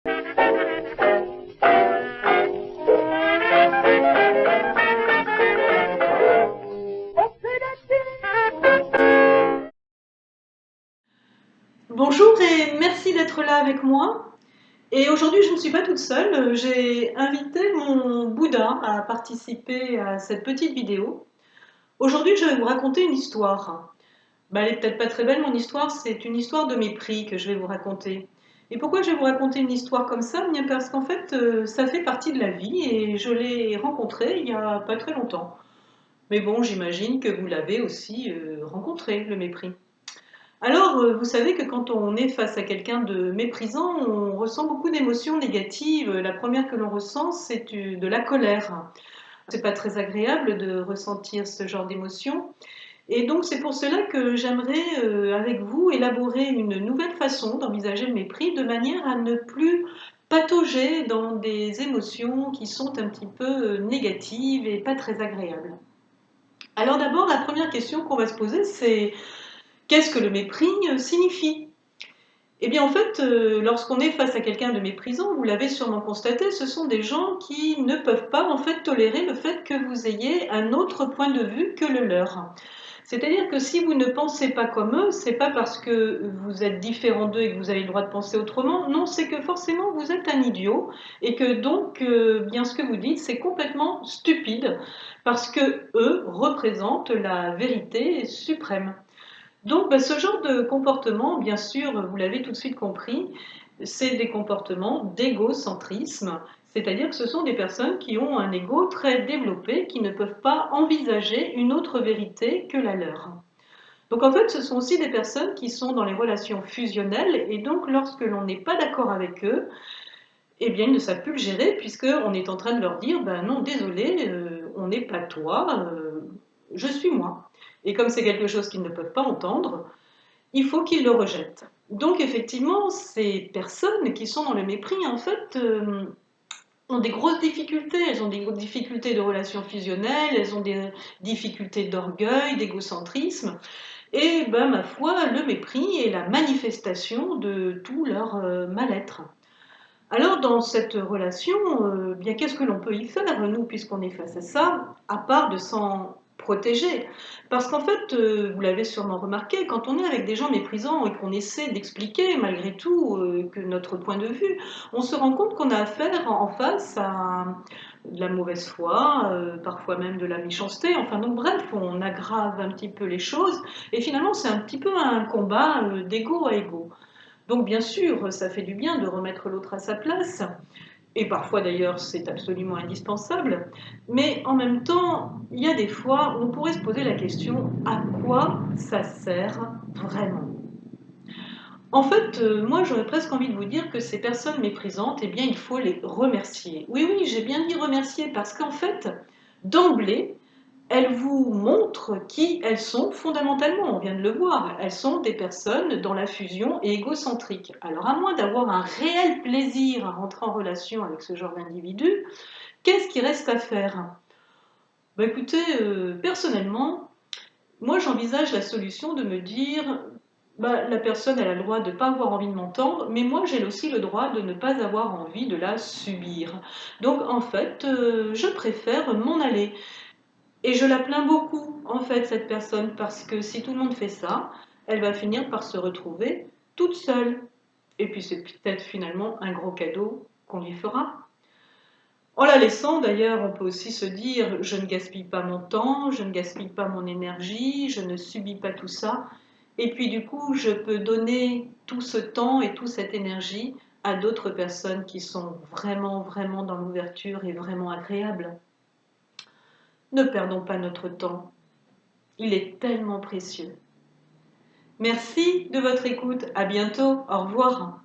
Bonjour et merci d'être là avec moi. Et aujourd'hui, je ne suis pas toute seule. J'ai invité mon Bouddha à participer à cette petite vidéo. Aujourd'hui, je vais vous raconter une histoire. Elle est peut-être pas très belle, mon histoire. C'est une histoire de mépris que je vais vous raconter. Et pourquoi je vais vous raconter une histoire comme ça? Bien parce qu'en fait, ça fait partie de la vie et je l'ai rencontré il y a pas très longtemps. Mais bon, j'imagine que vous l'avez aussi rencontré, le mépris. Alors, vous savez que quand on est face à quelqu'un de méprisant, on ressent beaucoup d'émotions négatives. La première que l'on ressent, c'est de la colère. C'est pas très agréable de ressentir ce genre d'émotions. Et donc, c'est pour cela que j'aimerais, avec vous, élaborer une nouvelle façon d'envisager le mépris de manière à ne plus patauger dans des émotions qui sont un petit peu négatives et pas très agréables. Alors d'abord, la première question qu'on va se poser, c'est qu'est-ce que le mépris signifie? Eh bien, en fait, lorsqu'on est face à quelqu'un de méprisant, vous l'avez sûrement constaté, ce sont des gens qui ne peuvent pas, en fait, tolérer le fait que vous ayez un autre point de vue que le leur. C'est-à-dire que si vous ne pensez pas comme eux, c'est pas parce que vous êtes différent d'eux et que vous avez le droit de penser autrement. Non, c'est que forcément vous êtes un idiot et que donc, bien ce que vous dites, c'est complètement stupide parce que eux représentent la vérité suprême. Donc, ce genre de comportement, bien sûr, vous l'avez tout de suite compris, c'est des comportements d'égocentrisme, c'est-à-dire que ce sont des personnes qui ont un ego très développé, qui ne peuvent pas envisager une autre vérité que la leur. Donc en fait, ce sont aussi des personnes qui sont dans les relations fusionnelles, et donc lorsque l'on n'est pas d'accord avec eux, eh bien ils ne savent plus le gérer, puisqu'on est en train de leur dire, ben non, désolé, on n'est pas toi, je suis moi. Et comme c'est quelque chose qu'ils ne peuvent pas entendre, il faut qu'ils le rejettent. Donc effectivement, ces personnes qui sont dans le mépris, en fait, ont des grosses difficultés. Elles ont des difficultés de relations fusionnelles, elles ont des difficultés d'orgueil, d'égocentrisme. Et ben, ma foi, le mépris est la manifestation de tout leur mal-être. Alors, dans cette relation, bien qu'est-ce que l'on peut y faire, nous, puisqu'on est face à ça, à part de s'en protéger? Parce qu'en fait, vous l'avez sûrement remarqué, quand on est avec des gens méprisants et qu'on essaie d'expliquer malgré tout que notre point de vue, on se rend compte qu'on a affaire en face à de la mauvaise foi, parfois même de la méchanceté. Enfin, donc bref, on aggrave un petit peu les choses et finalement, c'est un petit peu un combat d'ego à ego. Donc bien sûr, ça fait du bien de remettre l'autre à sa place, et parfois d'ailleurs c'est absolument indispensable, mais en même temps, il y a des fois où on pourrait se poser la question, à quoi ça sert vraiment? En fait, moi j'aurais presque envie de vous dire que ces personnes méprisantes, eh bien il faut les remercier. Oui, oui, j'ai bien dit remercier, parce qu'en fait, d'emblée, elles vous montrent qui elles sont fondamentalement, on vient de le voir, elles sont des personnes dans la fusion et égocentriques. Alors à moins d'avoir un réel plaisir à rentrer en relation avec ce genre d'individu, qu'est-ce qui reste à faire? Écoutez, personnellement, moi j'envisage la solution de me dire, la personne elle a le droit de ne pas avoir envie de m'entendre, mais moi j'ai aussi le droit de ne pas avoir envie de la subir. Donc en fait, je préfère m'en aller. Et je la plains beaucoup, en fait, cette personne, parce que si tout le monde fait ça, elle va finir par se retrouver toute seule. Et puis c'est peut-être finalement un gros cadeau qu'on lui fera. En la laissant, d'ailleurs, on peut aussi se dire, je ne gaspille pas mon temps, je ne gaspille pas mon énergie, je ne subis pas tout ça. Et puis du coup, je peux donner tout ce temps et toute cette énergie à d'autres personnes qui sont vraiment, vraiment dans l'ouverture et vraiment agréables. Ne perdons pas notre temps. Il est tellement précieux. Merci de votre écoute. À bientôt. Au revoir.